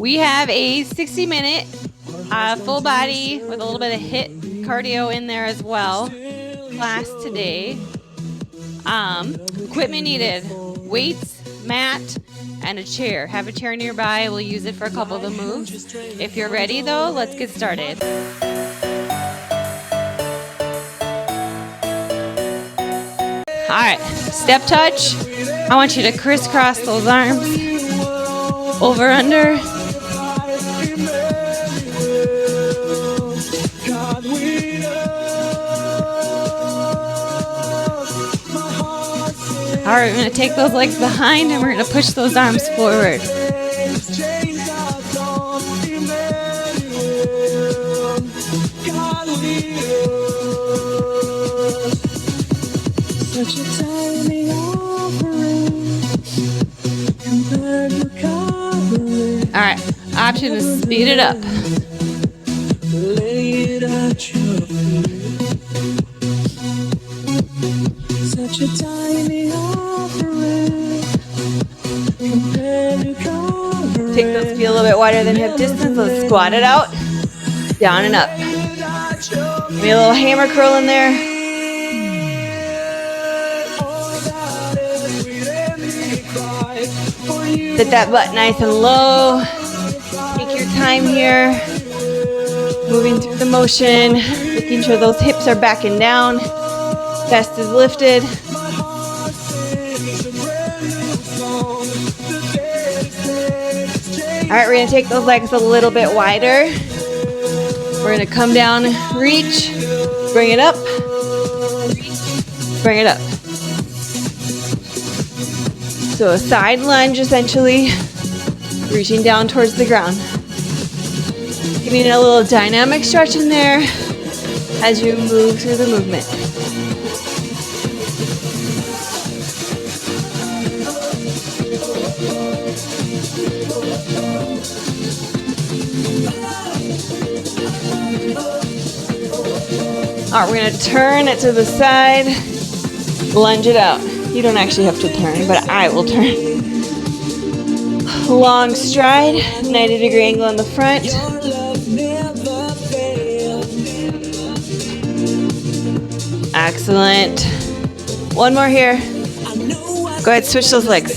We have a 60-minute full body with a little bit of HIIT cardio in there as well class today. Equipment needed: weights, mat, and a chair. Have a chair nearby. We'll use it for a couple of the moves. If you're ready though, let's get started. All right, step touch. I want you to crisscross those arms, over, under. All right, we're gonna take those legs behind and we're gonna push those arms forward. All right, option is speed it up. Take those feet a little bit wider than hip distance. Let's squat it out, down and up. Give me a little hammer curl in there. Sit that butt nice and low. Take your time here. Moving through the motion, making sure those hips are back and down. Chest is lifted. All right, we're gonna take those legs a little bit wider. We're gonna come down, reach, bring it up, bring it up. So a side lunge, essentially, reaching down towards the ground. Giving a little dynamic stretch in there as you move through the movement. All right, we're gonna turn it to the side, lunge it out. You don't actually have to turn, but I will turn. Long stride, 90-degree angle in the front. Excellent. One more here. Go ahead, switch those legs.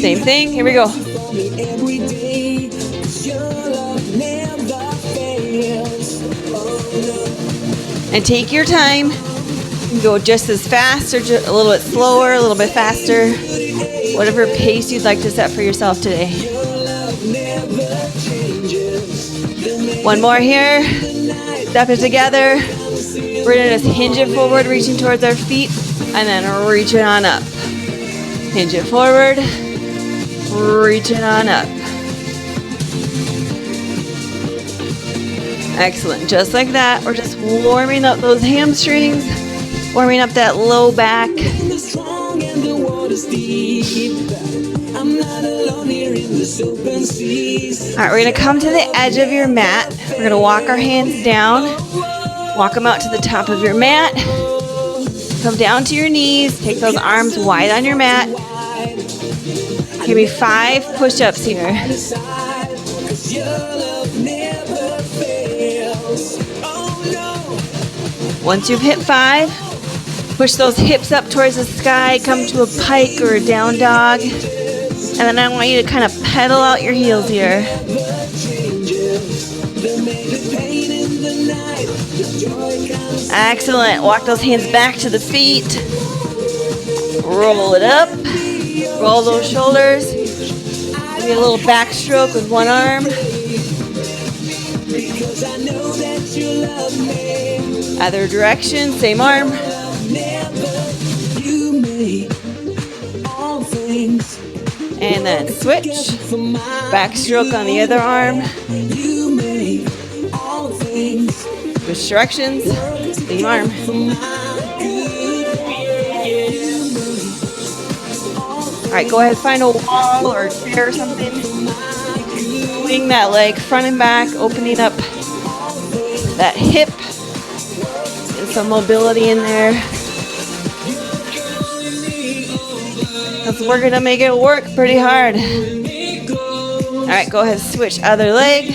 Same thing, here we go. And take your time. You can go just as fast or just a little bit slower, a little bit faster. Whatever pace you'd like to set for yourself today. One more here. Step it together. We're gonna just hinge it forward, reaching towards our feet, and then reach it on up. Hinge it forward, reach it on up. Excellent, just like that. We're just warming up those hamstrings, warming up that low back. All right, we're gonna come to the edge of your mat. We're gonna walk our hands down, walk them out to the top of your mat. Come down to your knees, take those arms wide on your mat. Give me 5 push-ups here. Once you've hit 5, push those hips up towards the sky, come to a pike or a down dog. And then I want you to kind of pedal out your heels here. Excellent. Walk those hands back to the feet. Roll it up. Roll those shoulders. Give me a little backstroke with one arm. Other direction, same arm. And then switch. Backstroke on the other arm. Switch directions, same arm. All right, go ahead, find a wall or a chair or something. Swing that leg front and back, opening up that hip. And some mobility in there. Because we're gonna make it work pretty hard. All right, go ahead, switch other leg.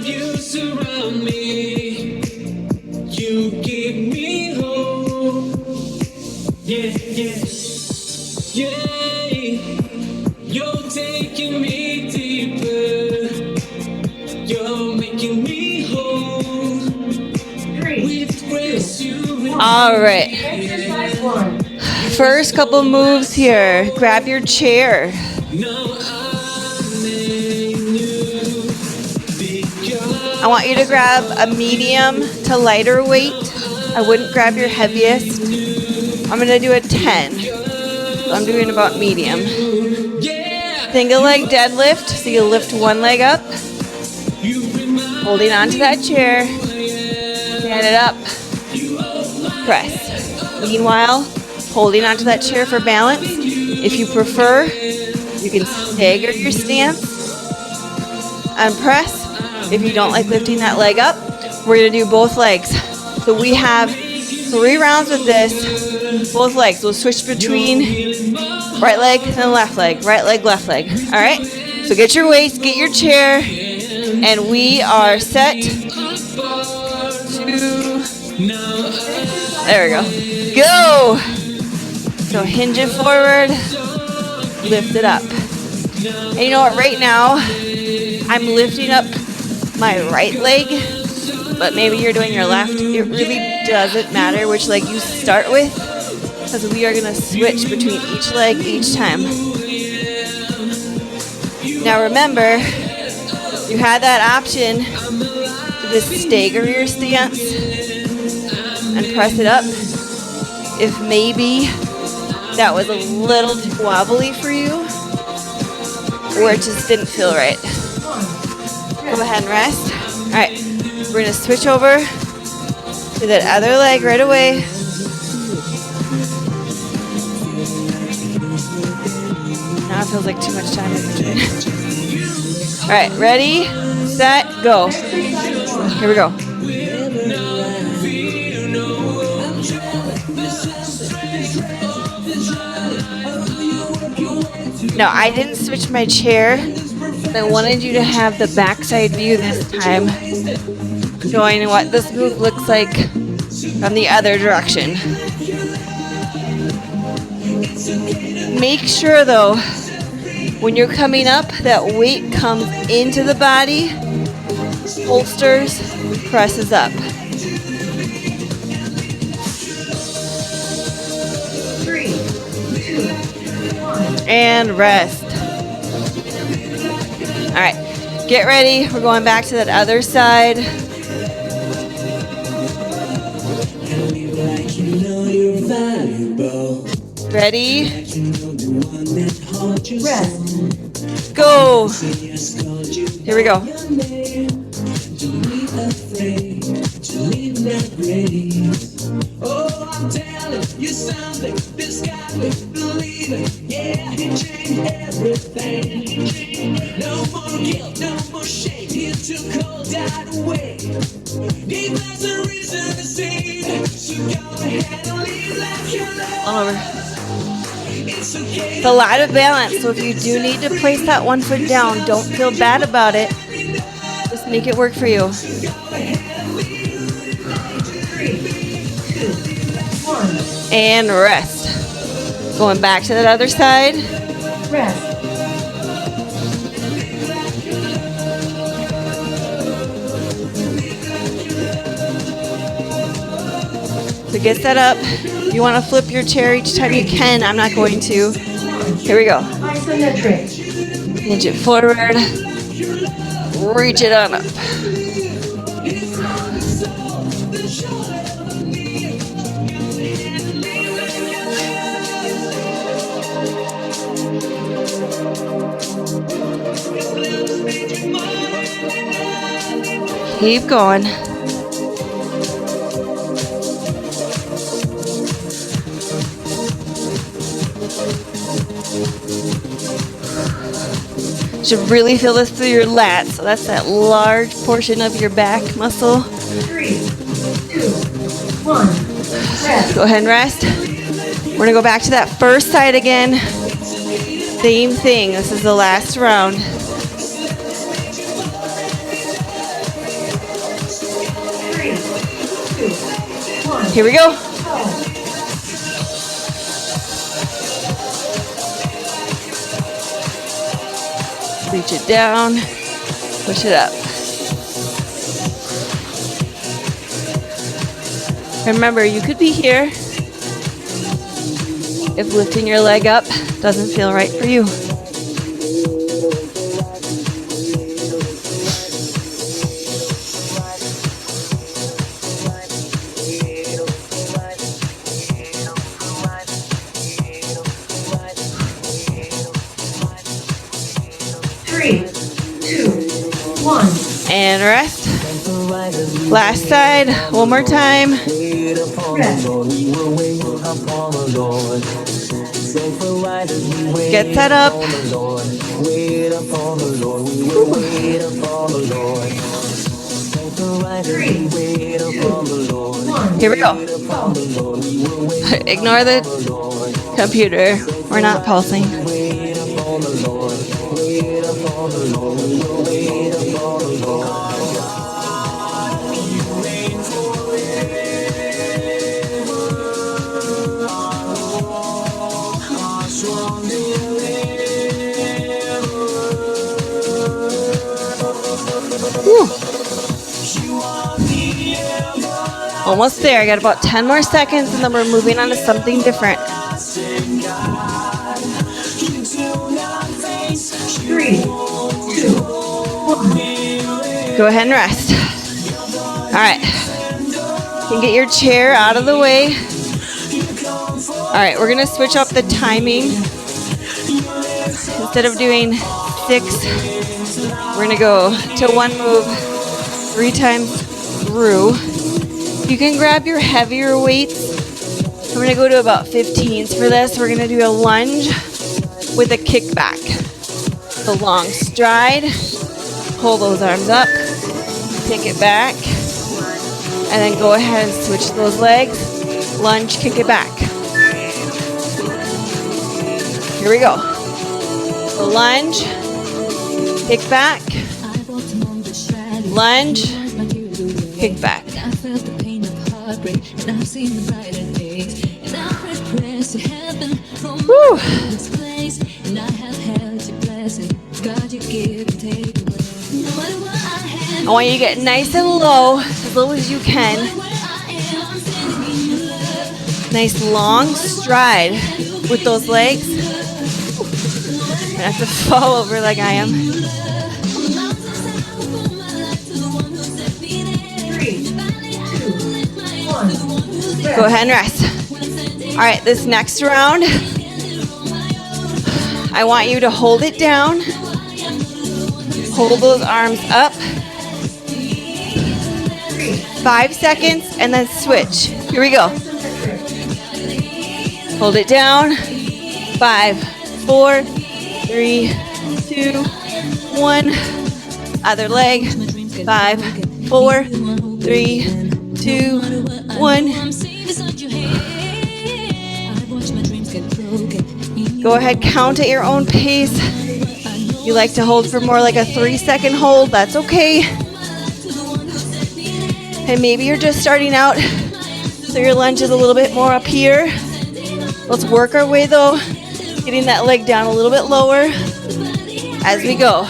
You surround me. You give me hope. Yeah, yeah, yeah. You're taking me deeper. You're making me whole. With grace you. All right. First couple moves here. Grab your chair. I want you to grab a medium to lighter weight. I wouldn't grab your heaviest. I'm going to do a 10. So I'm doing about medium. Single leg deadlift. So you lift one leg up. Holding onto that chair. Stand it up. Press. Meanwhile, holding onto that chair for balance. If you prefer, you can stagger your stance and press. If you don't like lifting that leg up, we're going to do both legs. So we have 3 rounds with this, both legs. We'll switch between right leg and left leg, right leg, left leg. All right? So get your weights, get your chair, and we are set to, there we go. Go! So hinge it forward, lift it up. And you know what, right now, I'm lifting up my right leg, but maybe you're doing your left. It really doesn't matter which leg you start with, because we are gonna switch between each leg each time. Now remember, you had that option to just stagger your stance and press it up. If maybe that was a little too wobbly for you, or it just didn't feel right. Go ahead and rest. All right, we're gonna switch over to that other leg right away. Now it feels like too much time in between. All right, ready, set, go. Here we go. Now, I didn't switch my chair. I wanted you to have the backside view this time, showing what this move looks like from the other direction. Make sure, though, when you're coming up, that weight comes into the body, holsters, presses up. 3, 2, 1. And rest. All right, get ready. We're going back to that other side. Ready? Rest. Go. Here we go. Oh, I'm telling you something. This guy will believe it. Yeah, he changed everything. No more guilt, no more shame. He took all that away. Give us a reason to sing. So go ahead and live like you love. All over. It's okay. It's a lot of balance, so if you do need to place that one foot down, don't feel bad about it. Just make it work for you. 3, 2, 1. And rest. Going back to that other side. Rest. So get set up. You want to flip your chair each time you can. I'm not going to. Here we go. Isometric. Hinge it forward. Reach it on up. Keep going. You should really feel this through your lats. So that's that large portion of your back muscle. 3, 2, 1. Rest. Go ahead and rest. We're gonna go back to that first side again. Same thing. This is the last round. 1. Here we go. Go. Reach it down, push it up. Remember, you could be here if lifting your leg up doesn't feel right for you. And rest. Last side, one more time. Rest. Get set up. 3, 2, 1. Here we go. Go. Ignore the computer. We're not pulsing. Whew. Almost there. I got about 10 more seconds and then we're moving on to something different. 3, 2, 1. Go ahead and rest. All right. You can get your chair out of the way. All right, we're gonna switch up the timing. Instead of doing 6, we're gonna go to one move 3 times through. You can grab your heavier weights. We're gonna go to about 15s for this. We're gonna do a lunge with a kickback. So long stride, pull those arms up, take it back, and then go ahead and switch those legs. Lunge, kick it back. Here we go. So lunge, kick back, lunge, kick back. Woo. I want you to get nice and low as you can. Nice long stride with those legs. You're gonna have to fall over like I am. 3, 2, 1. Go ahead and rest. All right, this next round, I want you to hold it down. Hold those arms up. 5 seconds and then switch. Here we go. Hold it down. 5, 4, 3, 2, 1. Other leg. 5, 4, 3, 2, 1. Go ahead, count at your own pace. You like to hold for more like a 3-second hold, that's okay. And maybe you're just starting out, so your lunge is a little bit more up here. Let's work our way though, getting that leg down a little bit lower as we go.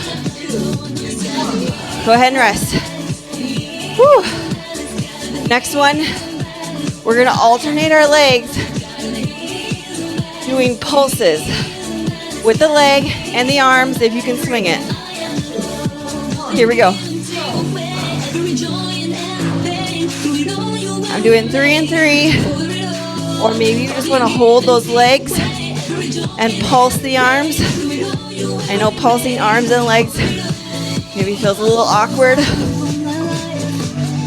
Go ahead and rest. Whew. Next one, we're gonna alternate our legs, doing pulses with the leg and the arms if you can swing it. Here we go. I'm doing 3 and 3, or maybe you just want to hold those legs and pulse the arms. I know pulsing arms and legs maybe feels a little awkward.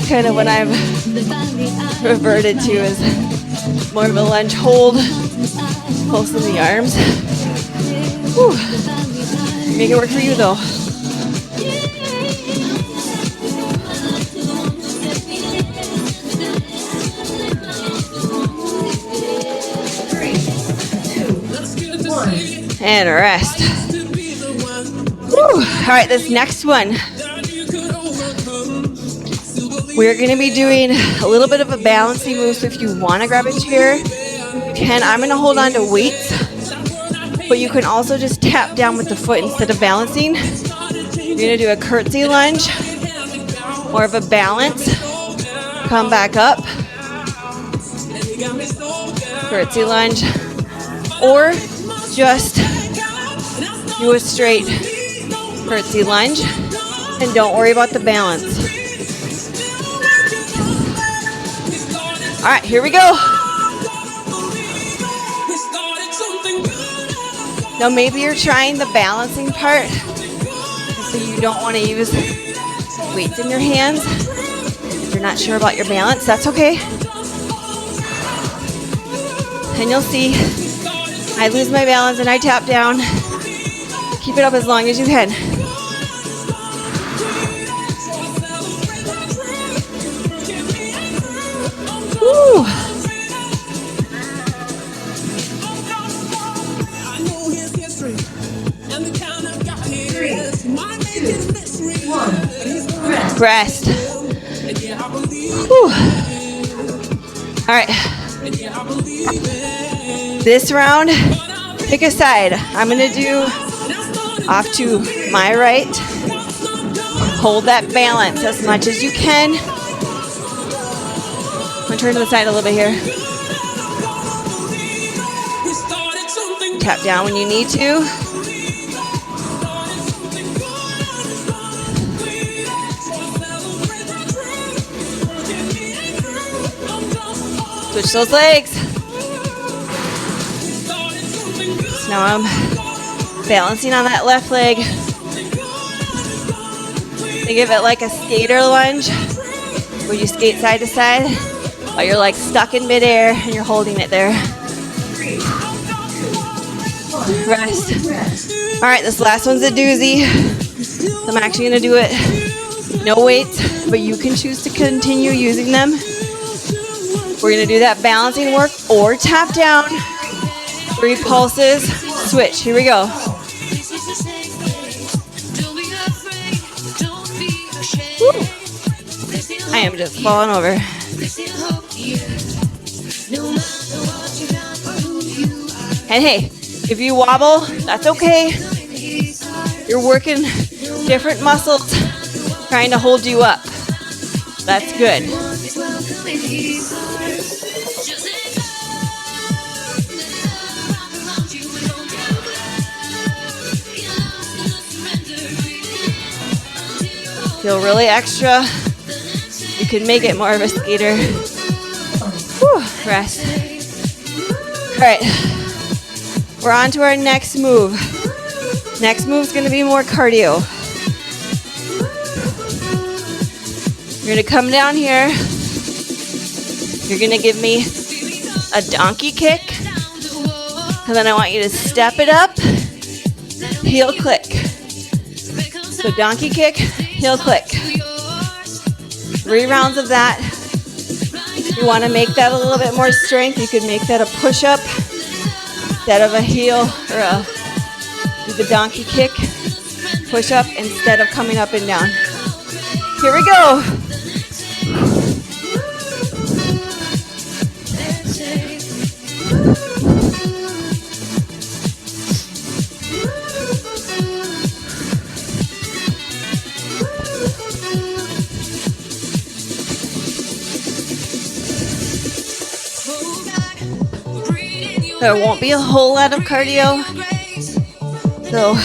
Kind of what I've reverted to is more of a lunge hold, pulsing the arms. Whew. Make it work for you though. And rest. Whew. All right, this next one. We're going to be doing a little bit of a balancing move, so if you want to grab a chair, you can. I'm going to hold on to weights, but you can also just tap down with the foot instead of balancing. You're going to do a curtsy lunge, more of a balance. Come back up, curtsy lunge, or just do a straight curtsy lunge and don't worry about the balance. All right, here we go. Now maybe you're trying the balancing part, so you don't want to use weights in your hands. If you're not sure about your balance, that's okay. And you'll see, I lose my balance and I tap down. Keep it up as long as you can. Woo. Rest. Whew. All right. This round, pick a side. I'm going to do off to my right. Hold that balance as much as you can. I'm going to turn to the side a little bit here. Tap down when you need to. Switch those legs. So now I'm balancing on that left leg. Think of it like a skater lunge, where you skate side to side, but you're like stuck in midair and you're holding it there. Rest. All right, this last one's a doozy. So I'm actually gonna do it no weights, but you can choose to continue using them. We're gonna do that balancing work or tap down. 3 pulses, switch, here we go. Woo. I am just falling over. And hey, if you wobble, that's okay. You're working different muscles trying to hold you up. That's good. Feel really extra. You can make it more of a skater. Whew, rest. All right, we're on to our next move. Next move is going to be more cardio. You're going to come down here. You're going to give me a donkey kick. And then I want you to step it up, heel click. So donkey kick, heel click. 3 rounds of that. If you want to make that a little bit more strength, you could make that a push-up instead of a heel, or do the donkey kick, push-up instead of coming up and down. Here we go. There won't be a whole lot of cardio, so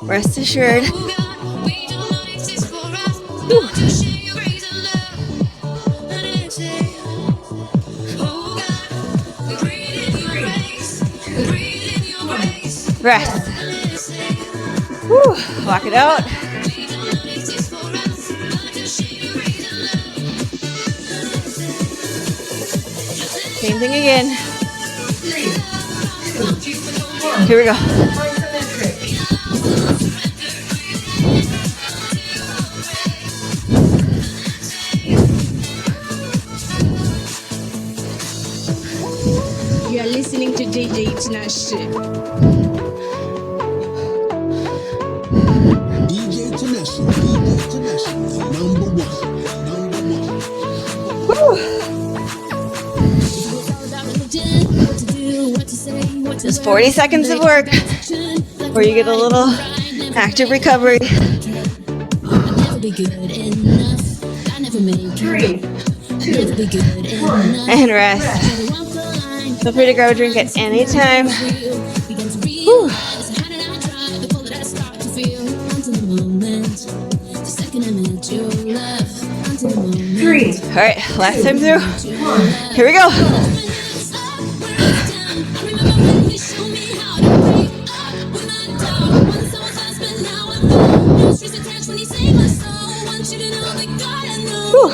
rest assured. Whew. Rest. Whew. Walk it out. Same thing again. Here we go. You are listening to DJ International. DJ International, number one. 40 seconds of work before you get a little active recovery. Three, two, one. And rest. Feel free to grab a drink at any time. Whew. Three, All right, last time through. one. Here we go. Whew.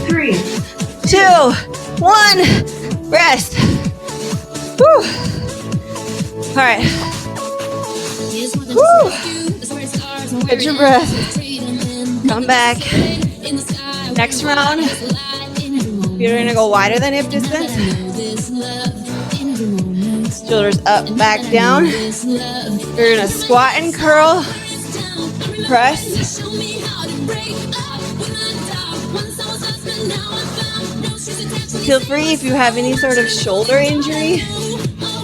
Three, 2, 1, rest. Whew. All right. Whew. Get your breath. Come back. Next round, you're gonna go wider than hip distance. Shoulders up, back down. You're gonna squat and curl. Press. Feel free if you have any sort of shoulder injury,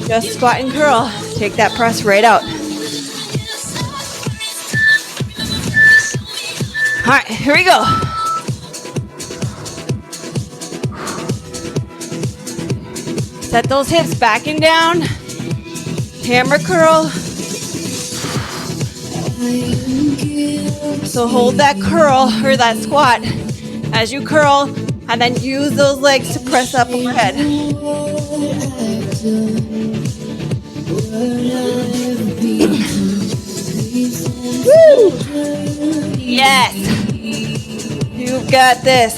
just squat and curl. Take that press right out. All right, here we go. Set those hips back and down. Hammer curl. So hold that curl or that squat as you curl, and then use those legs to press up overhead. Woo! Yes! You've got this.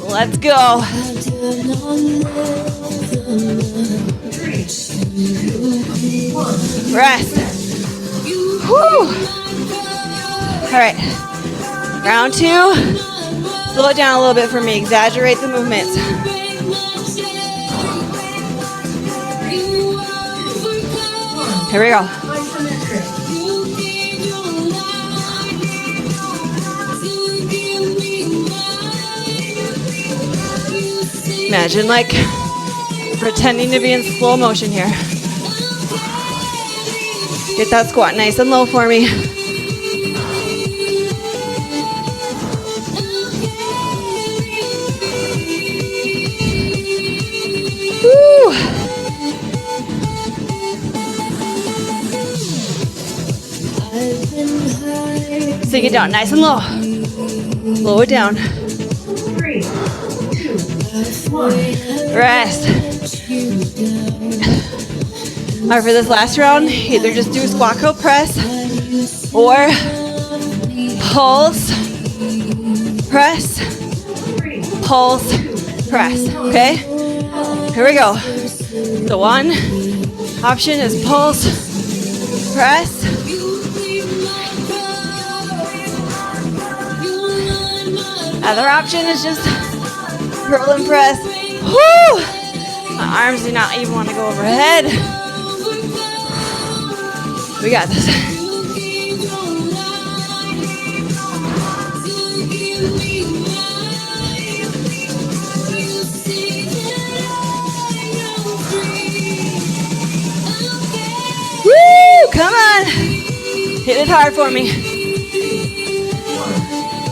Let's go. Rest. Woo! All right. Round 2. Slow it down a little bit for me. Exaggerate the movements. Here we go. Imagine like pretending to be in slow motion here. Get that squat nice and low for me. Woo. Sink it down nice and low. Slow it down. 3, 2, 1. Rest. All right, for this last round, either just do a squat curl press or pulse, press, pulse, press. Okay? Here we go. The one option is pulse, press. Other option is just curl and press. Woo! My arms do not even want to go overhead. We got this. Woo! Come on. Hit it hard for me.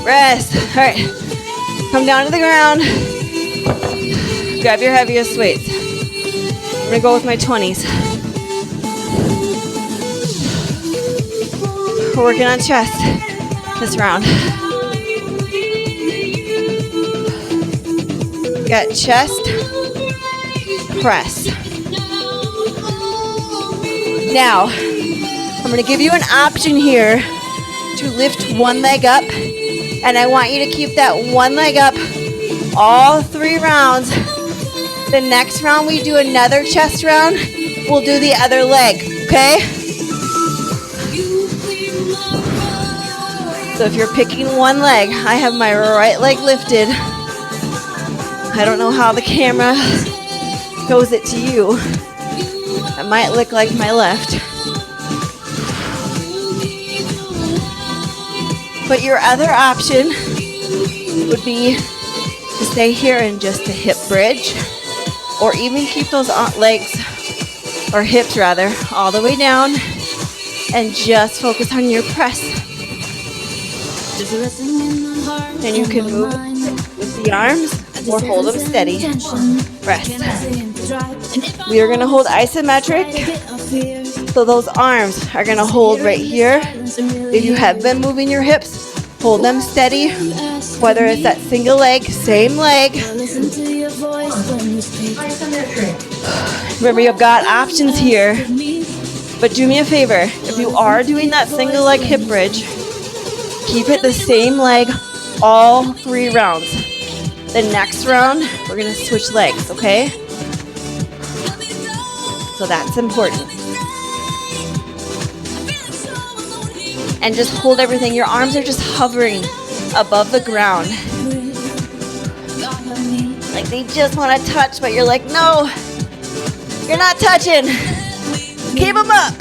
Rest. All right. Come down to the ground. Grab your heaviest weights. I'm gonna go with my 20s. We're working on chest this round. Got chest, press. Now, I'm gonna give you an option here to lift one leg up, and I want you to keep that one leg up all 3 rounds. The next round we do another chest round, we'll do the other leg, okay? So if you're picking one leg, I have my right leg lifted. I don't know how the camera shows it to you. It might look like my left. But your other option would be to stay here and just a hip bridge, or even keep those legs, or hips rather, all the way down and just focus on your press. And you can move with the arms or hold them steady. Rest. We are going to hold isometric. So those arms are going to hold right here. If you have been moving your hips, hold them steady. Whether it's that single leg, same leg. Remember, you've got options here. But do me a favor, if you are doing that single leg hip bridge, keep it the same leg all 3 rounds. The next round, we're going to switch legs, okay? So that's important. And just hold everything. Your arms are just hovering above the ground. Like they just want to touch, but you're like, no, you're not touching. Keep them up.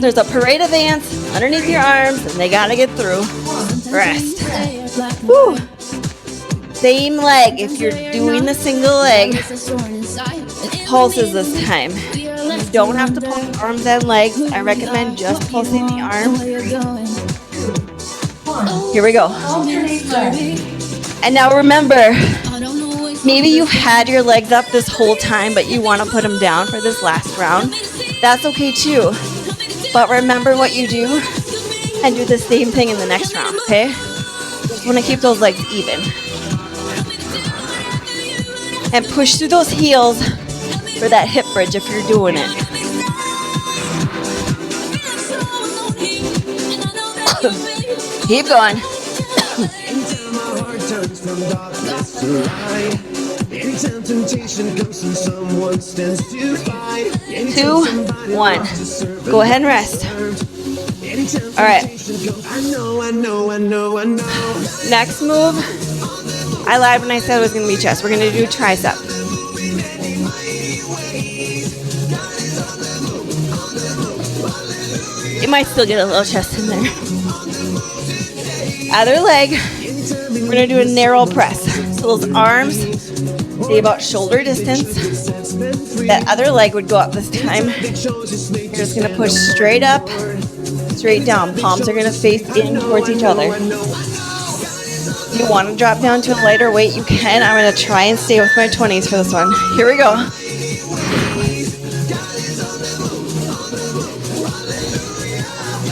There's a parade of ants underneath your arms, and they got to get through. Rest. Woo. Same leg. If you're doing the single leg, it pulses this time. You don't have to pulse arms and legs. I recommend just pulsing the arms. Here we go. And now remember, maybe you've had your legs up this whole time, but you want to put them down for this last round. That's okay too. But remember what you do and do the same thing in the next round, okay? Just want to keep those legs even. And push through those heels for that hip bridge if you're doing it. Keep going. Anytime my heart turns from darkness to light, anytime temptation comes and someone stands to fight, 2, 1. Go ahead and rest. All right. I know. Next move. I lied when I said it was going to be chest. We're going to do tricep. It might still get a little chest in there. Other leg, we're going to do a narrow press. So those arms stay about shoulder distance. That other leg would go up this time. You're just going to push straight up, straight down. Palms are going to face in towards each other. If you want to drop down to a lighter weight, you can. I'm going to try and stay with my 20s for this one. Here we go.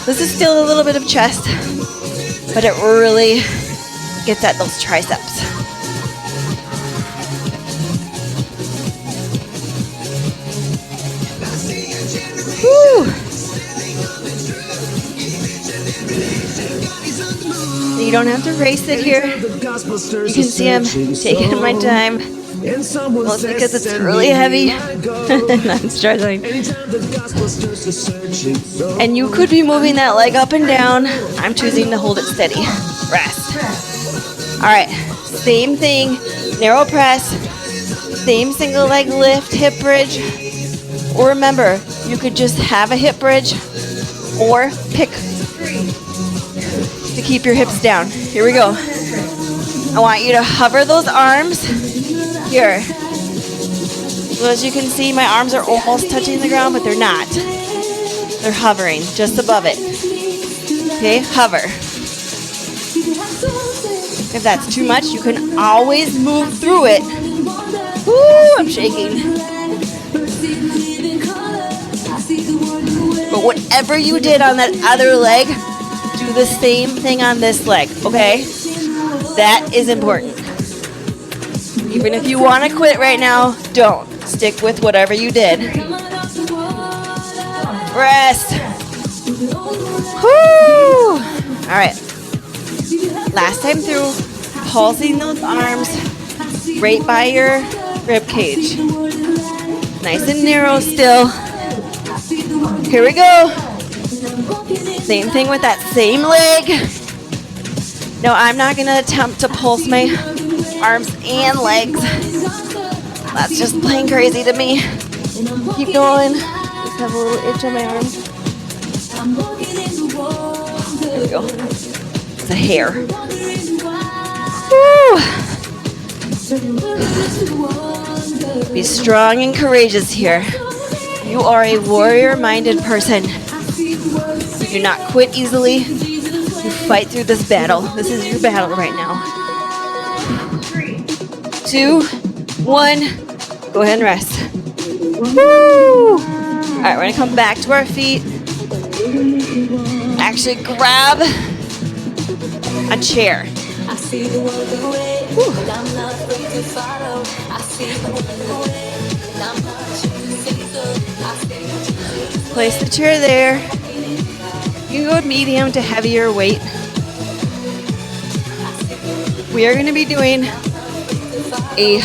This is still a little bit of chest, but it really gets at those triceps. Woo! You don't have to race it here. You can see I'm taking my time. Mostly because it's really heavy. I'm struggling. And you could be moving that leg up and down. I'm choosing to hold it steady. Rest. All right. Same thing. Narrow press. Same single leg lift, hip bridge. Or remember, you could just have a hip bridge or pick to keep your hips down. Here we go. I want you to hover those arms here. So as you can see, my arms are almost touching the ground, but they're not. They're hovering just above it. Okay, hover. If that's too much, you can always move through it. Woo, I'm shaking. But whatever you did on that other leg, do the same thing on this leg, okay? That is important. Even if you want to quit right now, don't. Stick with whatever you did. Rest. Woo! All right. Last time through, pulsing those arms right by your rib cage. Nice and narrow still. Here we go. Same thing with that same leg. No, I'm not gonna attempt to pulse my arms and legs. That's just plain crazy to me. Keep going. Just have a little itch on my arm. There we go. It's a hair. Woo. Be strong and courageous here. You are a warrior-minded person. You do not quit easily. You fight through this battle. This is your battle right now. 2, 1. Go ahead and rest. Woo! All right, we're gonna come back to our feet. Actually grab a chair. Woo. Place the chair there. You can go with medium to heavier weight. We are going to be doing a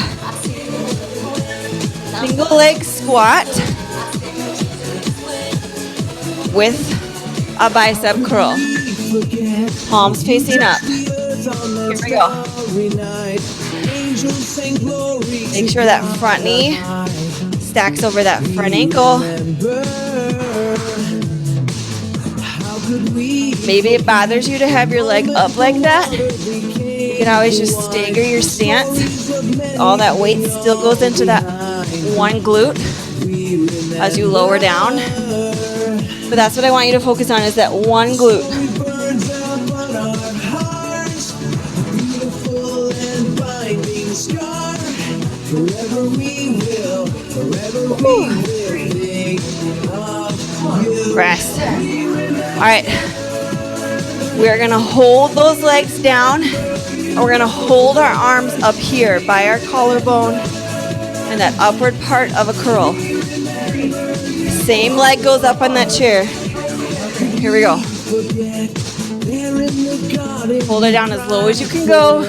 single leg squat with a bicep curl. Palms facing up. Here we go. Make sure that front knee stacks over that front ankle. Maybe it bothers you to have your leg up like that. You can always just stagger your stance. All that weight still goes into that one glute as you lower down. But that's what I want you to focus on, is that one glute. Rest. All right. We're going to hold those legs down. And we're going to hold our arms up here by our collarbone and that upward part of a curl. Same leg goes up on that chair. Here we go. Hold it down as low as you can go.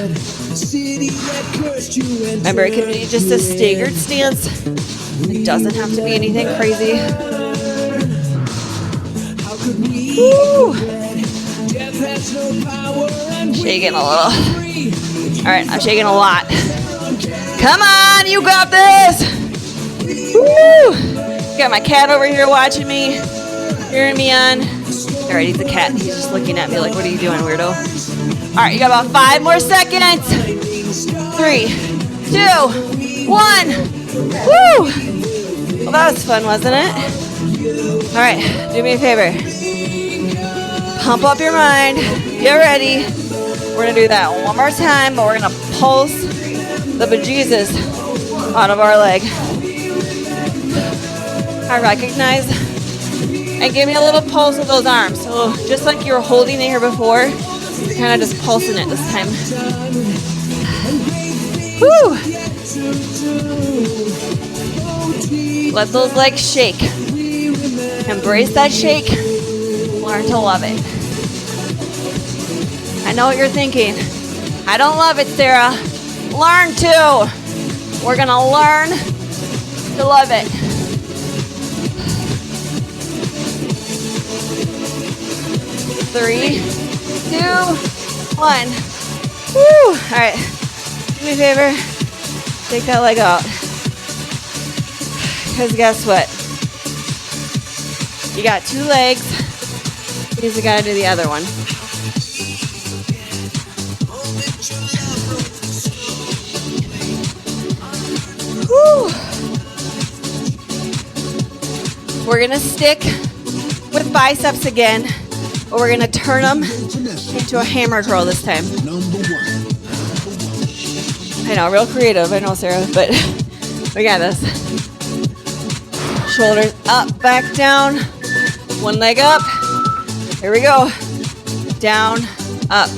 Remember, it can be just a staggered stance. It doesn't have to be anything crazy. Woo. Shaking a little. All right, I'm shaking a lot. Come on, you got this. Woo. Got my cat over here watching me, hearing me on. All right, he's a cat. He's just looking at me like, what are you doing, weirdo? All right, you got about 5 more seconds. 3, 2, 1. Woo! Well, that was fun, wasn't it? All right, do me a favor. Pump up your mind. Get ready. We're going to do that one more time, but we're going to pulse the bejesus out of our leg. I recognize. And give me a little pulse with those arms. So just like you were holding it here before, you're kind of just pulsing it this time. Woo! Let those legs shake. Embrace that shake. Learn to love it. I know what you're thinking. I don't love it, Sarah. Learn to. We're going to learn to love it. Three, 2, 1. Woo! All right. Do me a favor. Take that leg out. Because guess what? You got 2 legs. You just got to do the other one. Woo! We're going to stick with biceps again, but we're going to turn them into a hammer curl this time. I know, real creative. I know, Sarah, but we got this. Shoulders up, back down. One leg up. Here we go. Down, up.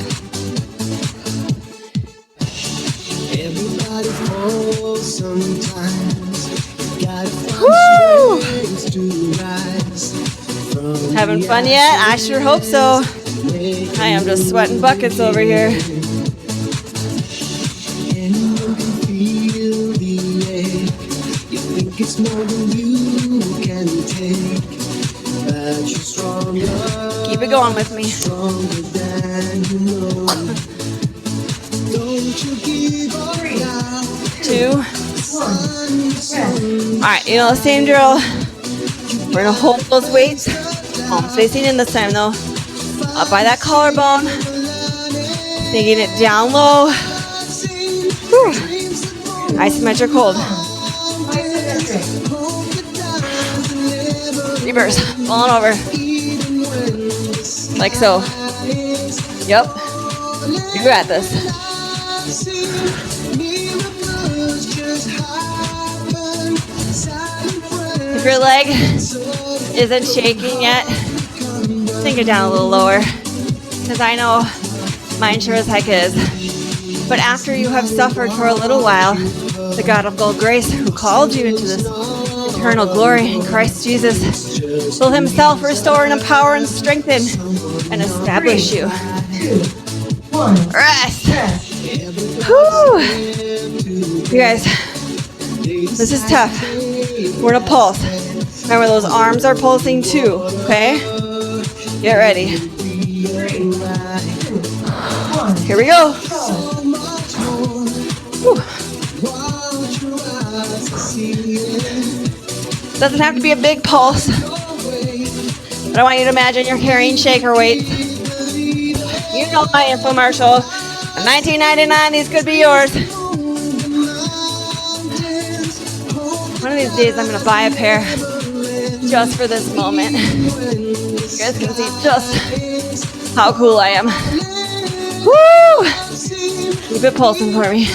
Everybody falls sometimes. Woo! Having fun yet? I sure hope so. I am just sweating buckets over here. It's more than you can take. Keep it going with me. Two. Alright, you know the same drill. We're gonna hold those weights. Palms facing in this time though. Up by that collarbone. Taking it down low. Whew. Isometric hold. Reverse. Falling over. Like so. Yep. You got this. If your leg isn't shaking yet, sink it down a little lower. Because I know mine sure as heck is. But after you have suffered for a little while, the God of all grace who called you into this eternal glory in Christ Jesus will himself restore and empower and strengthen and establish you. 2, 1. Rest. Whew. You guys, this is tough. We're gonna pulse. Remember, those arms are pulsing too, okay? Get ready. 3, 2, 1. Here we go. Whew. Doesn't have to be a big pulse. But I want you to imagine you're carrying shaker weights. You know my infomercial. In 1999, these could be yours. One of these days, I'm gonna buy a pair just for this moment. You guys can see just how cool I am. Woo! Keep it pulsing for me.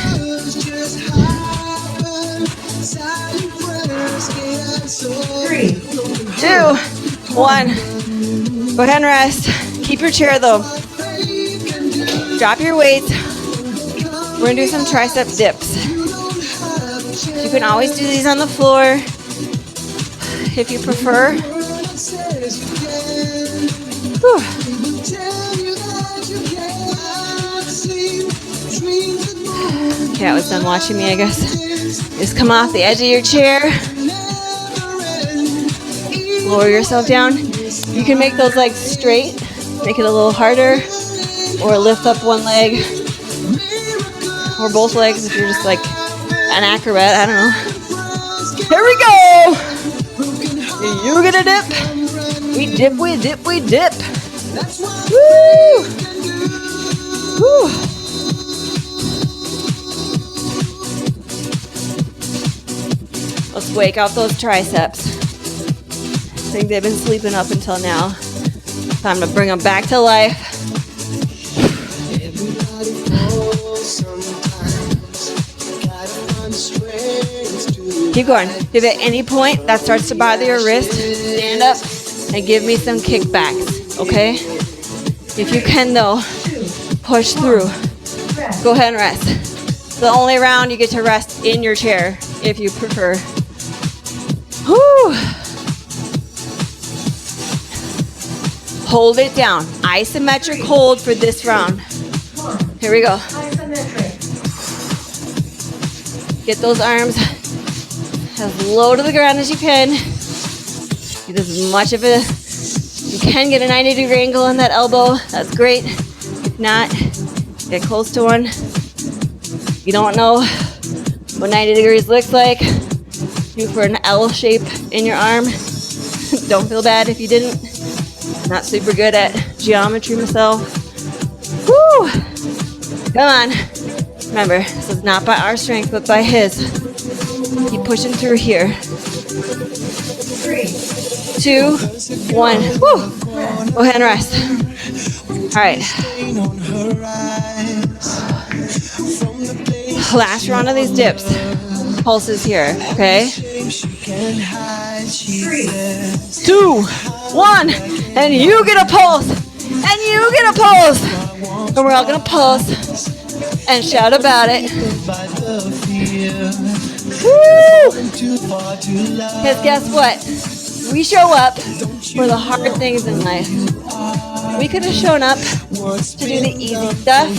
3, 2, 1. Go ahead and rest. Keep your chair though. Drop your weights. We're gonna do some tricep dips. You can always do these on the floor if you prefer. Whew. Okay, I was done watching me, I guess. Just come off the edge of your chair. Lower yourself down. You can make those legs straight, make it a little harder, or lift up one leg, or both legs if you're just like an acrobat, I don't know. Here we go! You get a dip. We dip, we dip, we dip. Woo! Woo! Let's wake up those triceps. I think they've been sleeping up until now. Time to bring them back to life. Keep going. If at any point that starts to bother your wrist, stand up and give me some kickbacks, okay? If you can though, push through. Go ahead and rest. The only round you get to rest in your chair if you prefer. Whew. Hold it down. Isometric hold for this round. Here we go. Get those arms as low to the ground as you can. Get as much of a, you can get a 90-degree angle on that elbow. That's great. If not, get close to one. You don't know what 90 degrees looks like. Do for an L shape in your arm. Don't feel bad if you didn't. Not super good at geometry myself. Woo! Come on. Remember, this is not by our strength, but by his. Keep pushing through here. 3, 2, 1. Woo! Go ahead and rest. All right. Last round of these dips. Pulses here, okay? 3, 2, 1, and you get a pulse, and you get a pulse, and we're all gonna pulse and shout about it. Woo! Because guess what? We show up for the hard things in life. We could have shown up to do the easy stuff.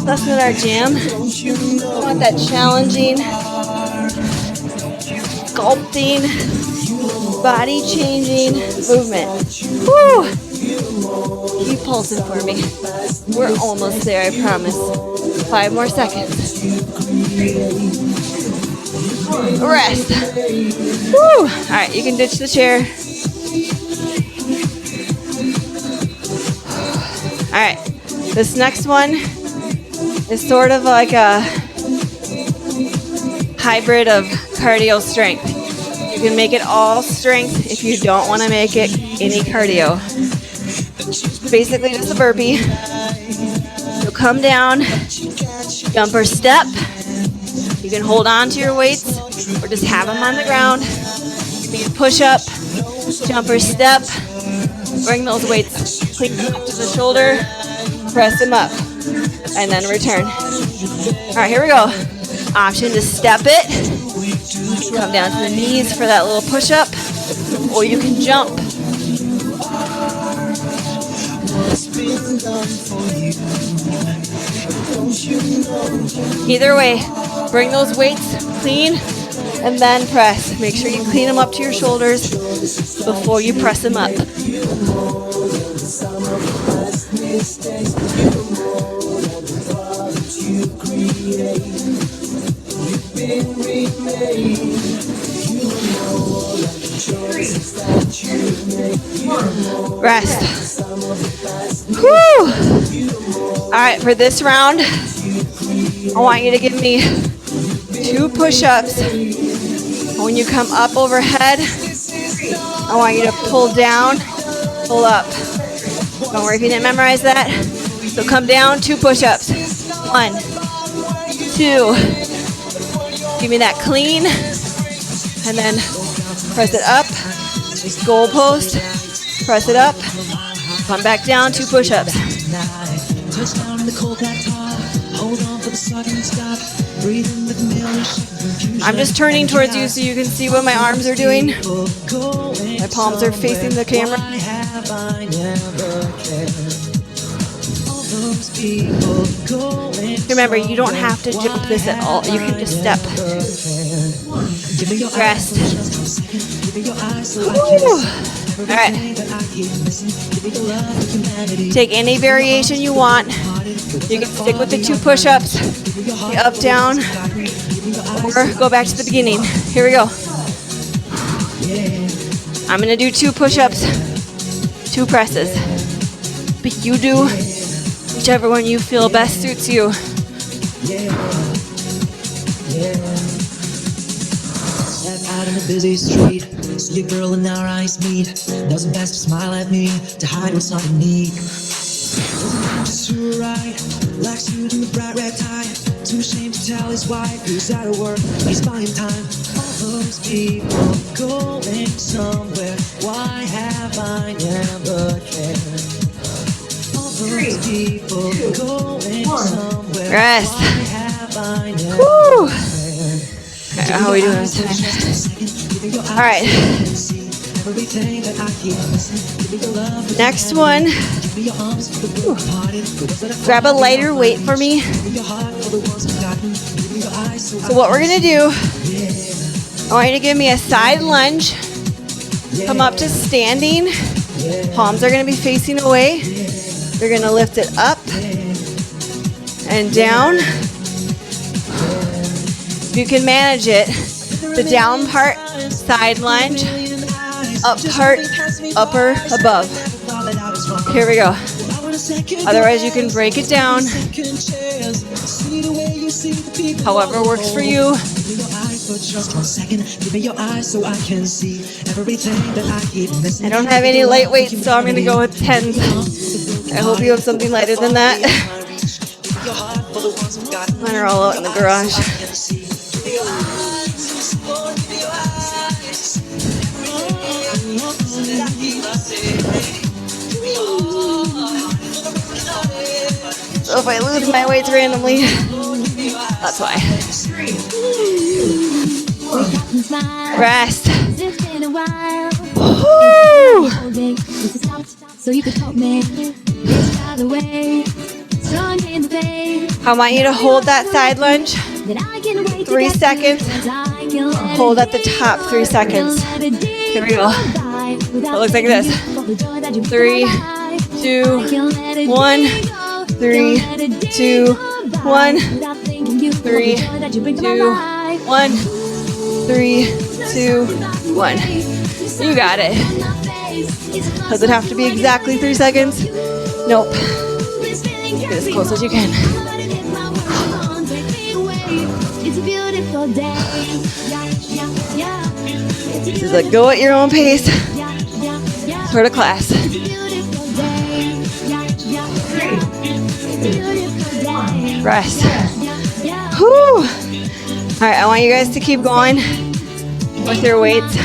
That's not our jam. We want that challenging, sculpting, body changing movement. Woo! Keep pulsing for me. We're almost there, I promise. 5 more seconds. Rest. Woo! All right, you can ditch the chair. All right, this next one is sort of like a hybrid of cardio strength. You can make it all strength if you don't want to make it any cardio. Basically just a burpee. So come down, jump or step. You can hold on to your weights or just have them on the ground. Push up, jump or step. Bring those weights clean up to the shoulder, press them up, and then return. All right, here we go. Option to step it. Come down to the knees for that little push up, or you can jump. Either way, bring those weights clean and then press. Make sure you clean them up to your shoulders before you press them up. Rest. Whew. All right, for this round, I want you to give me 2 push-ups. When you come up overhead, I want you to pull down, pull up. Don't worry if you didn't memorize that. So come down, 2 push-ups. 1, 2. Give me that clean, and then press it up. Goal post, press it up. Come back down, 2 push-ups. I'm just turning towards you so you can see what my arms are doing. My palms are facing the camera. Remember, you don't have to jump this at all. You can just step. Rest. All right. Take any variation you want. You can stick with the 2 push-ups, the up, down, or go back to the beginning. Here we go. I'm going to do 2 push-ups, 2 presses. But you do whichever one you feel best suits you. Out in the busy street, see a girl and our eyes meet. Doesn't best to smile at me to hide what's underneath. Just to right, black suit and the bright red tie. Too ashamed to tell his wife who's out of work. He's buying time. All those people going somewhere. Why have I never cared? All those people going somewhere. Rest. Why have I never Woo. cared? How are we doing with time? All right. Next one. Ooh. Grab a lighter weight for me. So what we're going to do, I want you to give me a side lunge. Come up to standing. Palms are going to be facing away. You're going to lift it up and down. If you can manage it, the down part, side lunge, up part, upper, above. Here we go. Otherwise, you can break it down. However works for you. I don't have any light weights, so I'm going to go with 10s. I hope you have something lighter than that. Mine are all out in the garage. So if I lose my weights randomly, that's why. Rest. Woo! I want you to hold that side lunge. 3 seconds. Hold at the top 3 seconds. Here we go. It looks like this. 3, 2, 1. 3, 2, 1. 3, 2, 1. 3, 2, 1. You got it. Does it have to be exactly 3 seconds? Nope. Get as close as you can. This is a go at your own pace sort of class. 3, 2, 1. Rest. Whew. All right, I want you guys to keep going with your weights,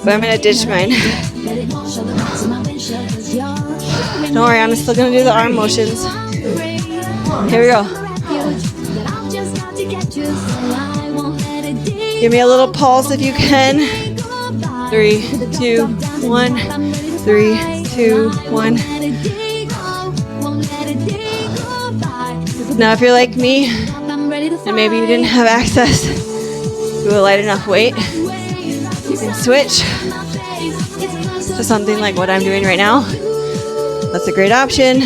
but I'm gonna ditch mine. Don't worry, I'm still gonna do the arm motions. Here we go. Give me a little pulse if you can. 3, 2, 1. 3, 2, 1. Now if you're like me, and maybe you didn't have access to a light enough weight, you can switch to something like what I'm doing right now. That's a great option.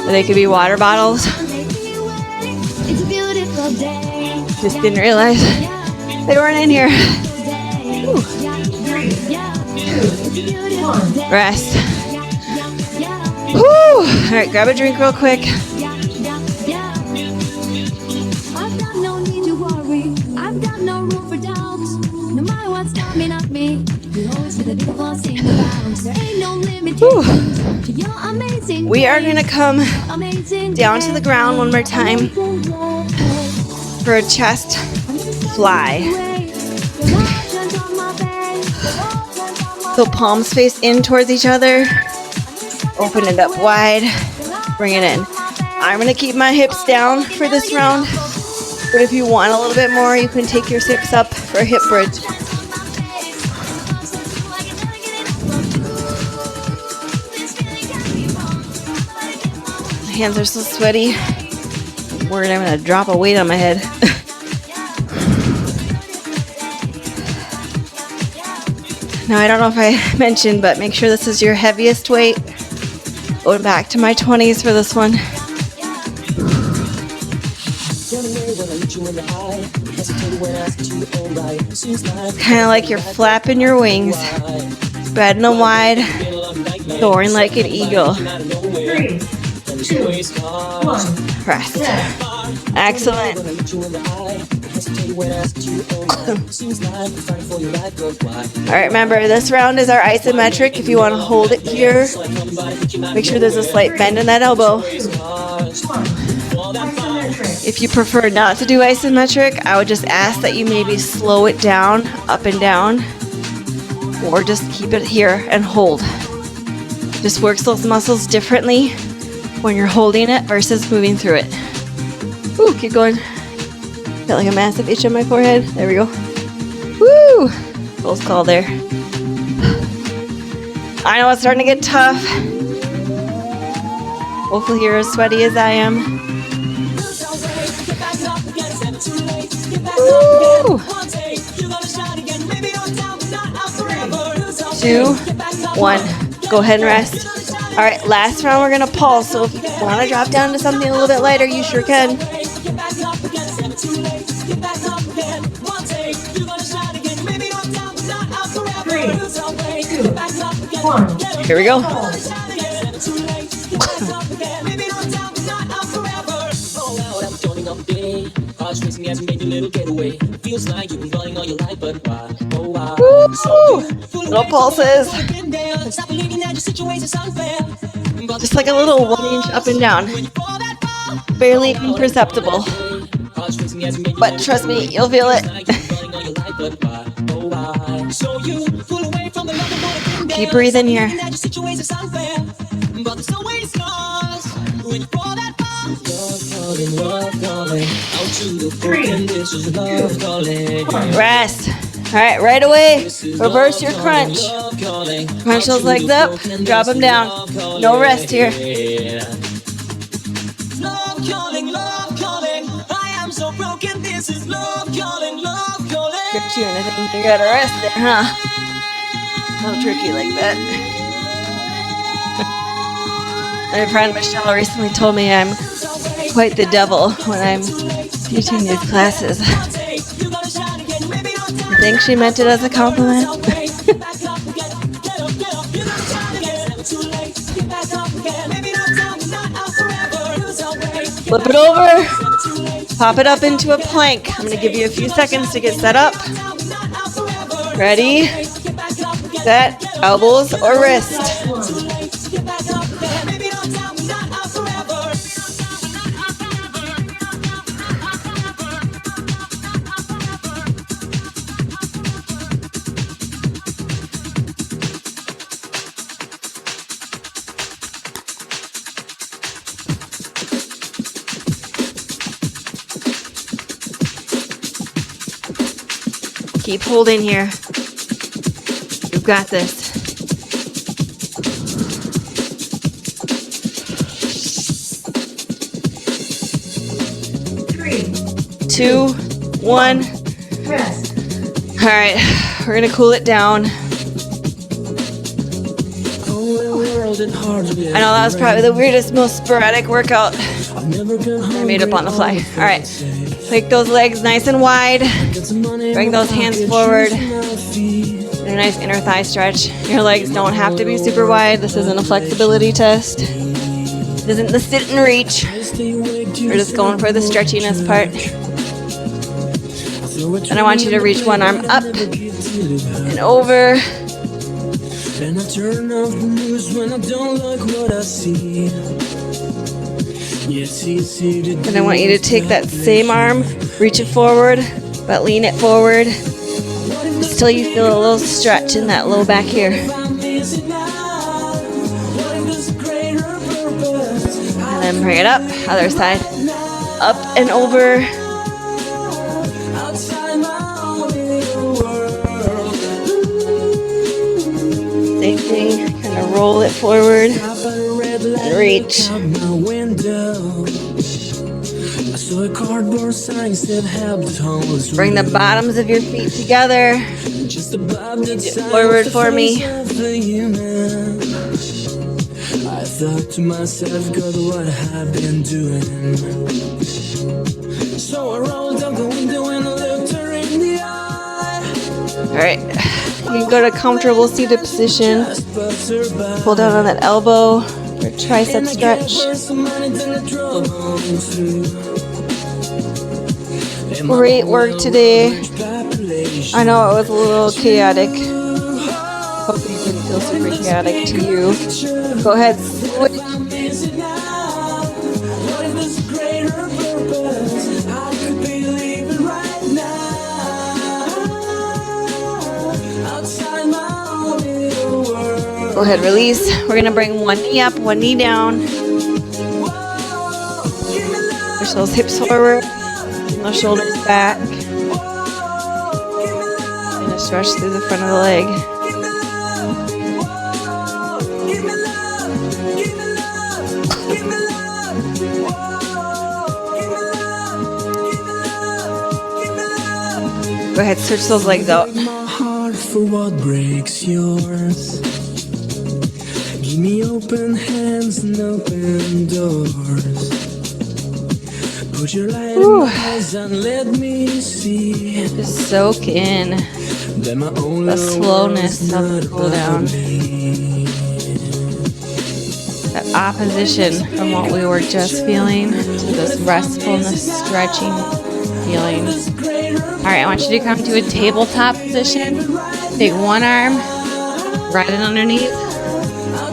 They could be water bottles. Just didn't realize they weren't in here. Whew. 3, 2, 1. Rest. Whew. All right, grab a drink real quick. Whew. We are going to come down to the ground one more time for a chest fly. So palms face in towards each other. Open it up wide. Bring it in. I'm going to keep my hips down for this round. But if you want a little bit more, you can take your hips up for a hip bridge. My hands are so sweaty. I'm worried I'm going to drop a weight on my head. Now, I don't know if I mentioned, but make sure this is your heaviest weight. Going back to my 20s for this one. Kind of like you're flapping your wings, spreading them wide, soaring like an eagle. 3, 2, 1. Press. Excellent. All right, remember, this round is our isometric. If you want to hold it here, make sure there's a slight bend in that elbow. If you prefer not to do isometric, I would just ask that you maybe slow it down, up and down, or just keep it here and hold. Just works those muscles differently when you're holding it versus moving through it. Ooh, keep going. Got like a massive itch on my forehead. There we go. Woo! Close call there. I know it's starting to get tough. Hopefully you're as sweaty as I am. Woo! 2, 1. Go ahead and rest. All right, last round we're gonna pulse. So if you want to drop down to something a little bit lighter, you sure can. 1. Here we go. Woo! Little pulses. Just like a little 1 inch up and down. Barely imperceptible. But trust me, you'll feel it. Keep breathing here. 3, 2, 1. Rest. All right, right away, reverse your crunch. Crunch those legs up, drop them down. No rest here. Love calling, I am so broken. This is love calling, love stretchy or anything. You gotta rest there, huh? No tricky like that. My friend Michelle recently told me I'm quite the devil when I'm teaching these classes. I think she meant it as a compliment. Flip it over, pop it up into a plank. I'm going to give you a few seconds to get set up. Ready, set, elbows or wrist. Keep holding here. You've got this. Three. 2, 1. Rest. All right, we're gonna cool it down. I know that was probably the weirdest, most sporadic workout I made up on the fly. All right, take those legs nice and wide. Bring those hands forward. And a nice inner thigh stretch. Your legs don't have to be super wide. This isn't a flexibility test. This isn't the sit and reach. We're just going for the stretchiness part. And I want you to reach one arm up and over. And I turn off the news when I don't like what I see. And I want you to take that same arm, reach it forward, but lean it forward just till you feel a little stretch in that low back here. And then bring it up, other side, up and over. Same thing, kind of roll it forward and reach. Bring the bottoms of your feet together. Forward for me. I thought to myself, God, what have been doing? So I rolled up the window and I looked her in the eye. All right, you can go to comfortable seated position. Pull down on that elbow for tricep stretch. Great work today. I know it was a little chaotic. Hope it didn't feel super chaotic to you. Go ahead, switch. Go ahead, release. We're gonna bring one knee up, one knee down. Push those hips forward, those shoulders back. And a stretch through the front of the leg. Go ahead, switch those legs out. For what breaks yours. Give me open hands and open doors. Put your light in my eyes and let me see. Just soak in the slowness of the cool down. That opposition from what we were just feeling to this restfulness, stretching feeling. All right, I want you to come to a tabletop position. Take one arm, right it underneath,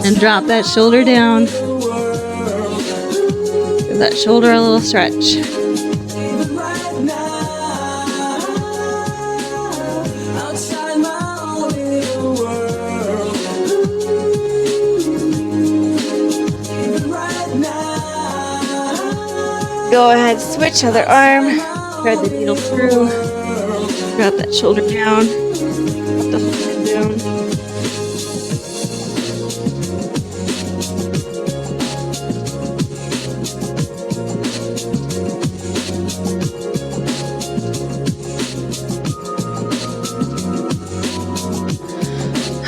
and drop that shoulder down. Give that shoulder a little stretch. Go ahead, switch other arm, thread the needle through, drop that shoulder down, drop the foot down.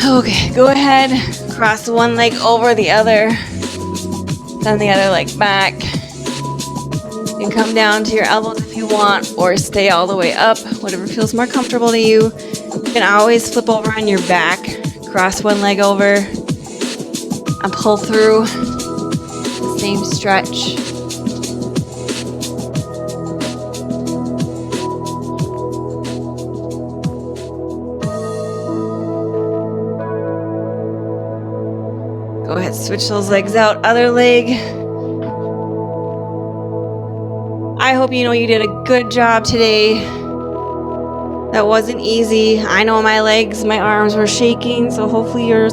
Okay, go ahead. Cross one leg over the other. Then the other leg back. You can come down to your elbows if you want, or stay all the way up, whatever feels more comfortable to you. You can always flip over on your back, cross one leg over, and pull through the same stretch. Go ahead, switch those legs out. Other leg. I hope you know you did a good job today. That wasn't easy. I know my legs, my arms were shaking, so hopefully you're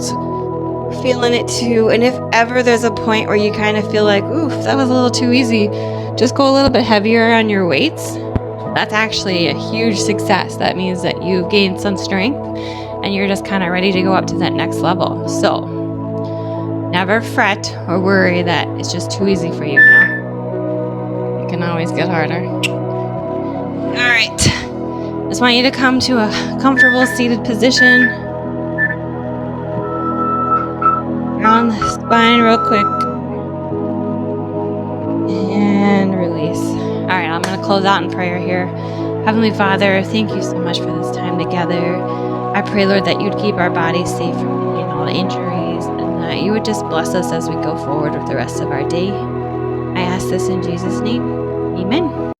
feeling it too. And if ever there's a point where you kind of feel like, oof, that was a little too easy, just go a little bit heavier on your weights. That's actually a huge success. That means that you've gained some strength and you're just kind of ready to go up to that next level. So never fret or worry that it's just too easy for you now. It can always get harder. All right. Just want you to come to a comfortable seated position. Round the spine real quick. And release. All right, I'm going to close out in prayer here. Heavenly Father, thank you so much for this time together. I pray, Lord, that you'd keep our bodies safe from all the injuries, and that you would just bless us as we go forward with the rest of our day. I ask this in Jesus' name. Amen.